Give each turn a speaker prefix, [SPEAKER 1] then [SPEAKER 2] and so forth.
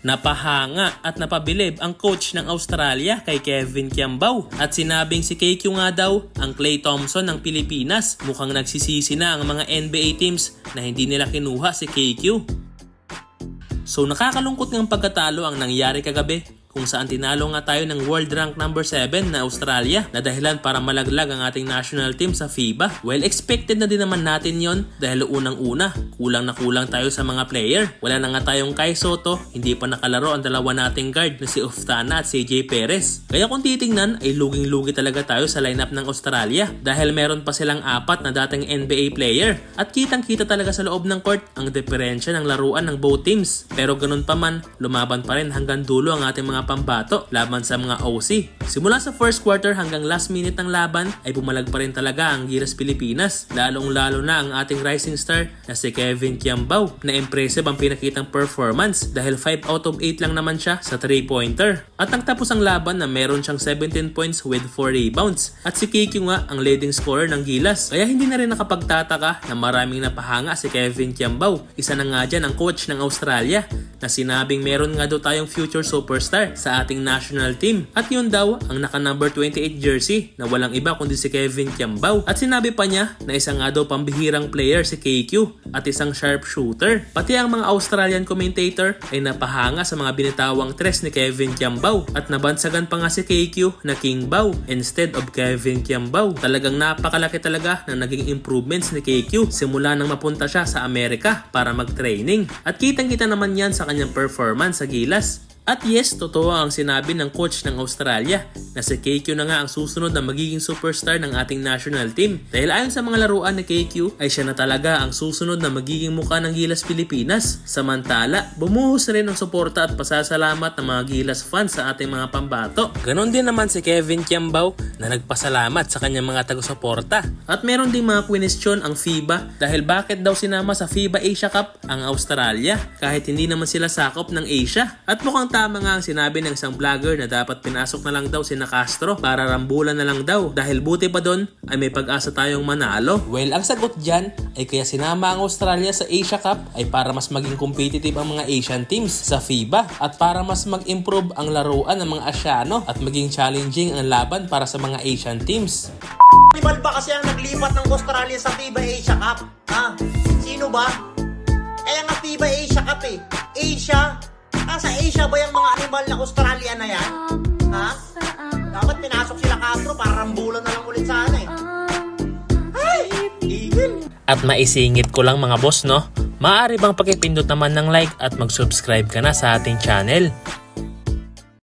[SPEAKER 1] Napahanga at napabilib ang coach ng Australia kay Kevin Kiambao at sinabing si KQ nga daw ang Klay Thompson ng Pilipinas. Mukhang nagsisisi na ang mga NBA teams na hindi nila kinuha si KQ. So nakakalungkot ng pagkatalo ang nangyari kagabi kung saan tinalo nga tayo ng world rank number 7 na Australia na dahilan para malaglag ang ating national team sa FIBA. Well, expected na din naman natin yon dahil unang-una, kulang na kulang tayo sa mga player. Wala na nga tayong Kai Sotto, hindi pa nakalaro ang dalawa nating guard na si Uftana at CJ Perez. Kaya kung titingnan ay luging-lugi talaga tayo sa lineup ng Australia dahil meron pa silang 4 na dating NBA player at kitang-kita talaga sa loob ng court ang diferensya ng laruan ng both teams. Pero ganun pa man, lumaban pa rin hanggang dulo ang ating mga pambato laban sa mga OC. Simula sa first quarter hanggang last minute ng laban ay bumalag pa rin talaga ang Gilas Pilipinas, lalong-lalo na ang ating rising star na si Kevin Kiambao na impressive ang pinakitang performance dahil 5 out of 8 lang naman siya sa 3-pointer. At nagtapos ang laban na meron siyang 17 points with 4 rebounds at si KQ nga ang leading scorer ng Gilas. Kaya hindi na rin nakapagtataka na maraming napahanga si Kevin Kiambao. Isa na nga dyan ang coach ng Australia na sinabing meron nga daw tayong future superstar sa ating national team. At yun daw ang naka number 28 jersey na walang iba kundi si Kevin Kiambao. At sinabi pa niya na isa nga daw pambihirang player si KQ at isang sharp shooter. Pati ang mga Australian commentator ay napahanga sa mga binitawang tres ni Kevin Kiambao at nabansagan pa nga si KQ na King Bao instead of Kevin Kiambao. Talagang napakalaki talaga ng naging improvements ni KQ simula nang mapunta siya sa Amerika para mag-training. At kitang-kita naman yan sa kanyang performance sa Gilas. At yes, totoo ang sinabi ng coach ng Australia na si KQ na nga ang susunod na magiging superstar ng ating national team. Dahil ayon sa mga laruan ni KQ ay siya na talaga ang susunod na magiging mukha ng Gilas Pilipinas. Samantala, bumuhos rin ang suporta at pasasalamat ng mga Gilas fans sa ating mga pambato. Ganon din naman si Kevin Kiambao na nagpasalamat sa kanyang mga taga-suporta. At meron din mga question ang FIBA dahil bakit daw sinama sa FIBA Asia Cup ang Australia kahit hindi naman sila sakop ng Asia. At mukhang tama nga ang sinabi ng isang vlogger na dapat pinasok na lang daw si Castro para rambulan na lang daw dahil buti pa doon ay may pag-asa tayong manalo. Well, ang sagot dyan ay kaya sinama ang Australia sa Asia Cup ay para mas maging competitive ang mga Asian teams sa FIBA at para mas mag-improve ang laruan ng mga Asyano at maging challenging ang laban para sa mga Asian teams.
[SPEAKER 2] Animal ba kasi ang naglipat ng Australia sa FIBA Asia Cup? Ha? Sino ba? Kaya nga FIBA Asia Cup eh. Asia? Sa Asia ba yung mga animal na Australia na yan? Ha? Dapat pinasok sila Castro para rambulan na lang ulit sana eh. Ay! Even!
[SPEAKER 1] At maisingit ko lang mga boss no, maaari bang pakipindot naman ng like at mag-subscribe ka na sa ating channel?